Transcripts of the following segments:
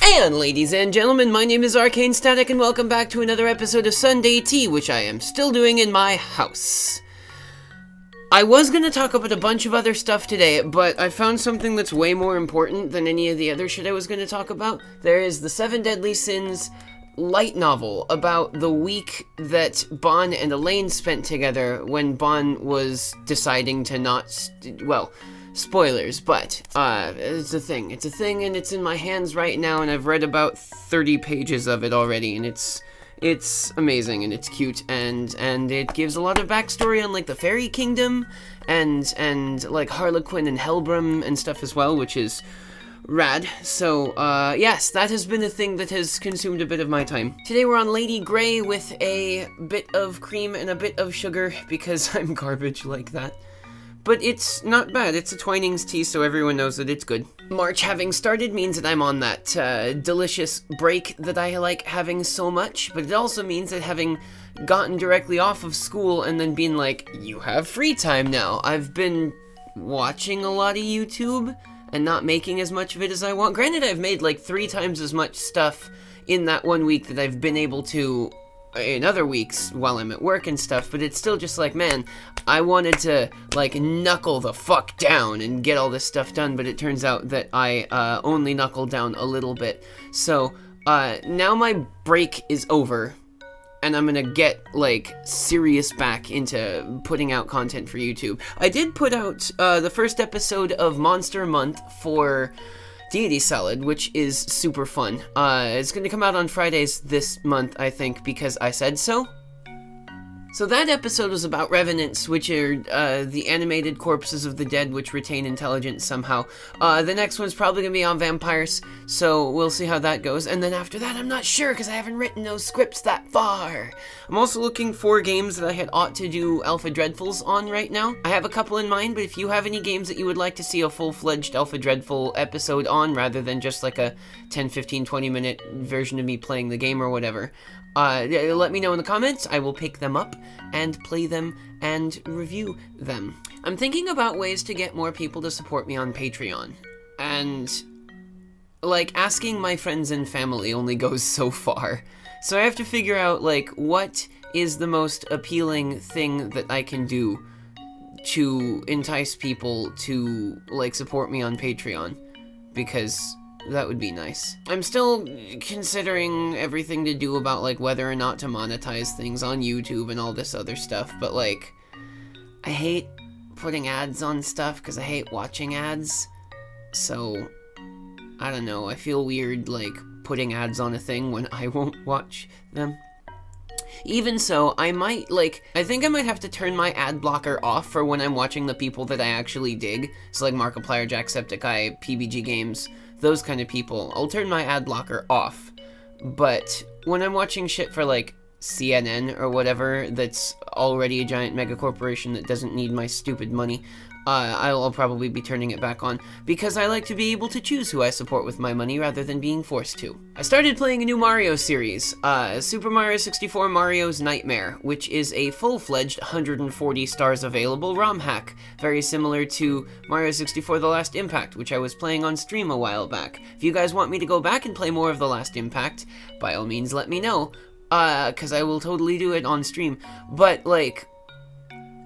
And ladies and gentlemen, my name is Arcane Static, and welcome back to another episode of Sunday Tea, which I am still doing in my house. I was going to talk about a bunch of other stuff today, but I found something that's way more important than any of the other shit I was going to talk about. There is the 7 Deadly Sins light novel about the week that Bon and Elaine spent together when Bon was deciding to not, well, spoilers, but it's a thing, and it's in my hands right now, and I've read about 30 pages of it already, and it's amazing, and it's cute, and it gives a lot of backstory on, like, the Fairy Kingdom, and like, Harlequin and Helbram and stuff as well, which is rad. So, yes, that has been a thing that has consumed a bit of my time. Today we're on Lady Grey with a bit of cream and a bit of sugar, because I'm garbage like that. But it's not bad. It's a Twinings tea, so everyone knows that it's good. March having started means that I'm on that delicious break that I like having so much, but it also means that having gotten directly off of school and then being like, you have free time now. I've been watching a lot of YouTube and not making as much of it as I want. Granted, I've made like 3 times as much stuff in that 1 week that I've been able to in other weeks while I'm at work and stuff, but it's still just like, man, I wanted to, like, knuckle the fuck down and get all this stuff done, but it turns out that I only knuckled down a little bit. So, now my break is over, and I'm gonna get, like, serious back into putting out content for YouTube. I did put out the first episode of Monster Month for Deity Salad, which is super fun. It's going to come out on Fridays this month, I think, because I said so. So that episode was about revenants, which are the animated corpses of the dead which retain intelligence somehow. The next one's probably going to be on vampires, so we'll see how that goes. And then after that, I'm not sure, because I haven't written those scripts that far. I'm also looking for games that I had ought to do Alpha Dreadfuls on right now. I have a couple in mind, but if you have any games that you would like to see a full-fledged Alpha Dreadful episode on, rather than just like a 10, 15, 20-minute version of me playing the game or whatever, let me know in the comments. I will pick them up and play them and review them. I'm thinking about ways to get more people to support me on Patreon, and like, asking my friends and family only goes so far. So I have to figure out, like, what is the most appealing thing that I can do to entice people to, like, support me on Patreon, because that would be nice. I'm still considering everything to do about, like, whether or not to monetize things on YouTube and all this other stuff, but, like, I hate putting ads on stuff because I hate watching ads, so I don't know, I feel weird, like, putting ads on a thing when I won't watch them. Even so, I might, like, I think I might have to turn my ad blocker off for when I'm watching the people that I actually dig, so like Markiplier, Jacksepticeye, PBG Games, those kind of people. I'll turn my ad blocker off, but when I'm watching shit for, like, CNN or whatever that's already a giant mega corporation that doesn't need my stupid money, I'll probably be turning it back on, because I like to be able to choose who I support with my money rather than being forced to. I started playing a new Mario series, Super Mario 64 Mario's Nightmare, which is a full-fledged 140 stars available ROM hack, very similar to Mario 64 The Last Impact, which I was playing on stream a while back. If you guys want me to go back and play more of The Last Impact, by all means let me know, because I will totally do it on stream. But, like,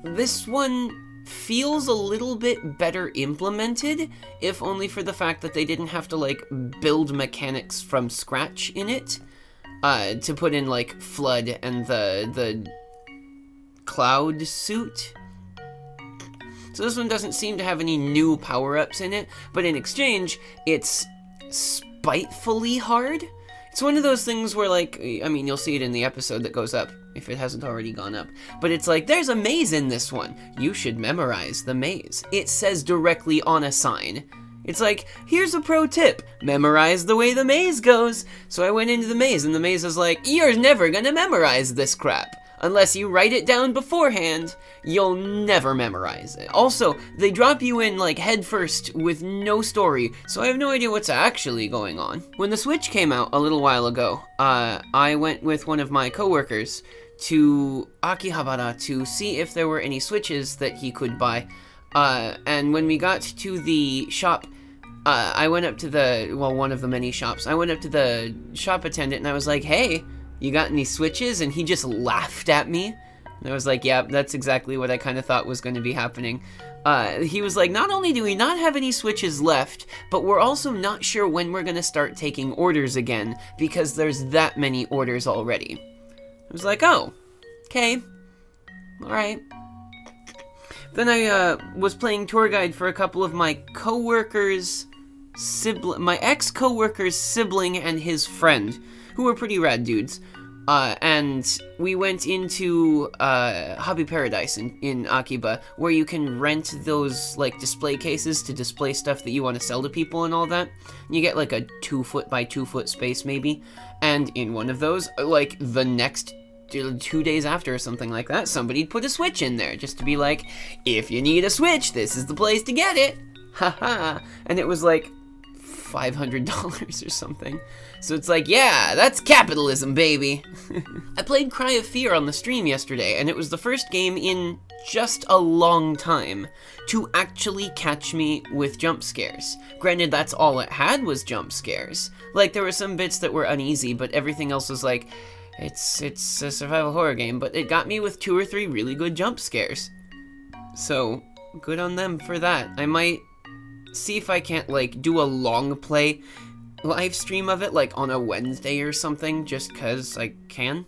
this one feels a little bit better implemented, if only for the fact that they didn't have to, like, build mechanics from scratch in it, to put in, like, Flood and the Cloud suit. So this one doesn't seem to have any new power-ups in it, but in exchange, it's spitefully hard. It's one of those things where, like, I mean, you'll see it in the episode that goes up, if it hasn't already gone up, but it's like, there's a maze in this one. You should memorize the maze. It says directly on a sign. It's like, here's a pro tip, memorize the way the maze goes. So I went into the maze, and the maze is like, you're never gonna memorize this crap. Unless you write it down beforehand, you'll never memorize it. Also, they drop you in, like, head first with no story, so I have no idea what's actually going on. When the Switch came out a little while ago, I went with one of my coworkers to Akihabara to see if there were any Switches that he could buy. And when we got to the shop, I went up to one of the many shops. I went up to the shop attendant and I was like, hey, you got any switches? And he just laughed at me. And I was like, yeah, that's exactly what I kind of thought was going to be happening. He was like, not only do we not have any switches left, but we're also not sure when we're going to start taking orders again, because there's that many orders already. I was like, oh, okay, alright. Then I was playing tour guide for a couple of my coworkers' my ex-coworker's sibling and his friend, who were pretty rad dudes. And we went into Hobby Paradise in Akiba, where you can rent those like display cases to display stuff that you want to sell to people and all that. And you get like a 2-foot by 2-foot space maybe. And in one of those, like the next 2 days after or something like that, somebody'd put a Switch in there just to be like, if you need a Switch, this is the place to get it. Haha. And it was like $500 or something. So it's like, yeah, that's capitalism, baby. I played Cry of Fear on the stream yesterday, and it was the first game in just a long time to actually catch me with jump scares. Granted, that's all it had was jump scares. Like, there were some bits that were uneasy, but everything else was like, it's a survival horror game, but it got me with 2 or 3 really good jump scares. So, good on them for that. I might see if I can't, like, do a long play live stream of it, like, on a Wednesday or something, just cause I can.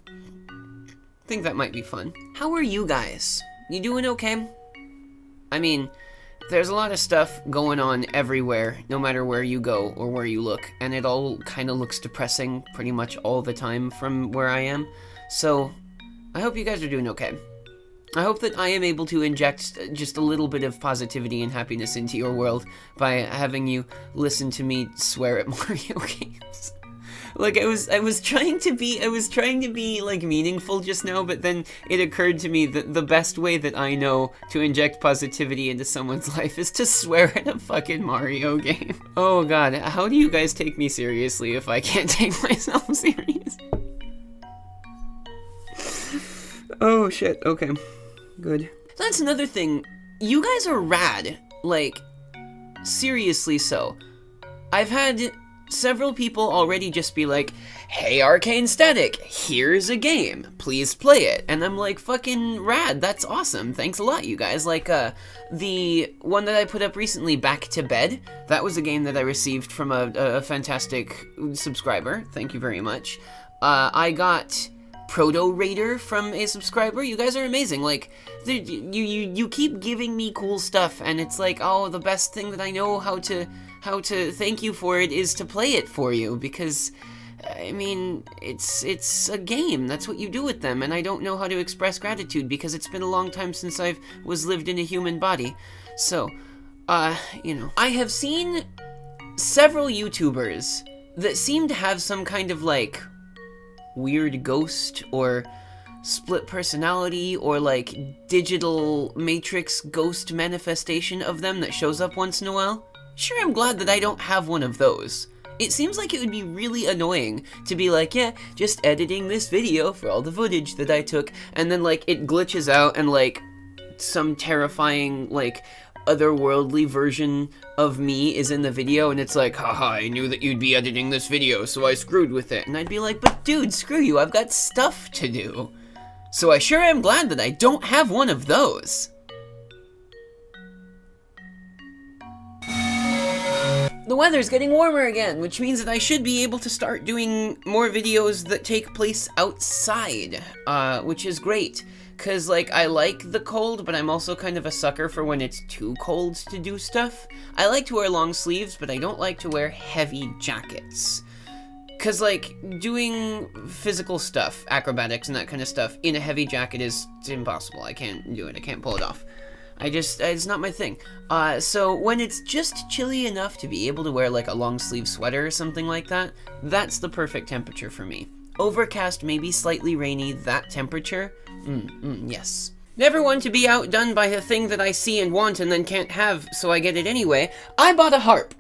I think that might be fun. How are you guys? You doing okay? I mean, there's a lot of stuff going on everywhere, no matter where you go or where you look, and it all kind of looks depressing pretty much all the time from where I am, so I hope you guys are doing okay. I hope that I am able to inject just a little bit of positivity and happiness into your world by having you listen to me swear at Mario games. Like, I was trying to be like meaningful just now, but then it occurred to me that the best way that I know to inject positivity into someone's life is to swear at a fucking Mario game. Oh god, how do you guys take me seriously if I can't take myself serious? Oh shit, okay. Good. That's another thing. You guys are rad. Like, seriously so. I've had several people already just be like, hey, Arcane Static, here's a game. Please play it. And I'm like, fucking rad. That's awesome. Thanks a lot, you guys. Like, the one that I put up recently, Back to Bed, that was a game that I received from a fantastic subscriber. Thank you very much. I got Proto Raider from a subscriber. You guys are amazing. Like, you keep giving me cool stuff, and it's like, oh, the best thing that I know how to thank you for it is to play it for you, because I mean, it's a game. That's what you do with them, and I don't know how to express gratitude because it's been a long time since I've lived in a human body. So, you know, I have seen several YouTubers that seem to have some kind of like weird ghost or split personality or like digital matrix ghost manifestation of them that shows up once in a while. Sure, I'm glad that I don't have one of those. It seems like it would be really annoying to be like, yeah, just editing this video for all the footage that I took, and then like it glitches out and like some terrifying like otherworldly version of me is in the video, and it's like, haha, I knew that you'd be editing this video, so I screwed with it. And I'd be like, but dude, screw you, I've got stuff to do. So I sure am glad that I don't have one of those. The weather's getting warmer again, which means that I should be able to start doing more videos that take place outside, which is great. Cause, like, I like the cold, but I'm also kind of a sucker for when it's too cold to do stuff. I like to wear long sleeves, but I don't like to wear heavy jackets. Cause, like, doing physical stuff, acrobatics and that kind of stuff, in a heavy jacket is impossible. I can't do it. I can't pull it off. It's not my thing. So when it's just chilly enough to be able to wear, like, a long sleeve sweater or something like that, that's the perfect temperature for me. Overcast, maybe slightly rainy, that temperature, yes. Never one to be outdone by a thing that I see and want and then can't have, so I get it anyway. I bought a harp.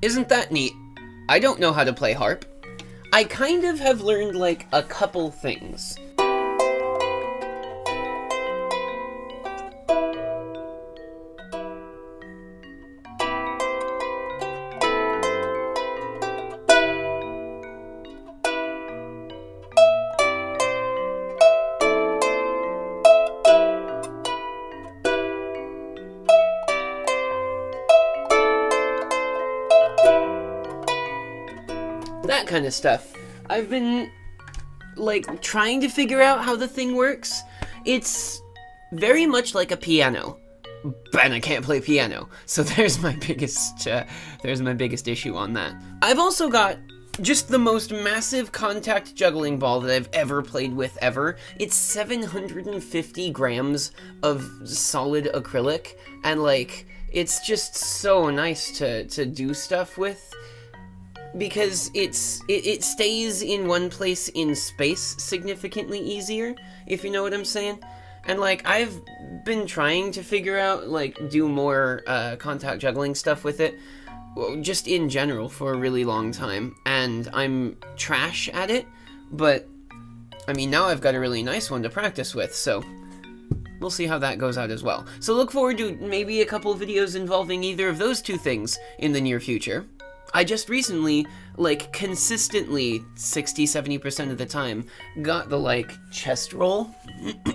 Isn't that neat? I don't know how to play harp. I kind of have learned, like, a couple things. that kind of stuff. I've been, like, trying to figure out how the thing works. It's very much like a piano, and I can't play piano, so there's my biggest issue on that. I've also got just the most massive contact juggling ball that I've ever played with ever. It's 750 grams of solid acrylic, and like, it's just so nice to do stuff with, because it stays in one place in space significantly easier, if you know what I'm saying. And like, I've been trying to figure out, like, do more contact juggling stuff with it, just in general, for a really long time, and I'm trash at it, but I mean, now I've got a really nice one to practice with, so we'll see how that goes out as well. So look forward to maybe a couple videos involving either of those two things in the near future. I just recently, like, consistently, 60-70% of the time, got the, like, chest roll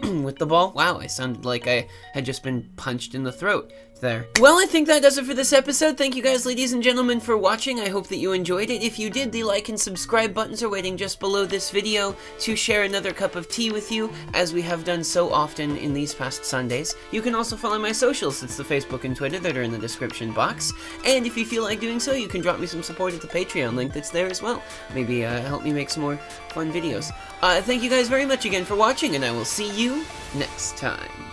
with the ball. Wow, I sounded like I had just been punched in the throat there. Well, I think that does it for this episode. Thank you guys, ladies and gentlemen, for watching. I hope that you enjoyed it. If you did, the like and subscribe buttons are waiting just below this video to share another cup of tea with you, as we have done so often in these past Sundays. You can also follow my socials. It's the Facebook and Twitter that are in the description box. And if you feel like doing so, you can drop me some support at the Patreon link that's there as well. Maybe help me make some more fun videos. Thank you guys very much again for watching, and I will see you next time.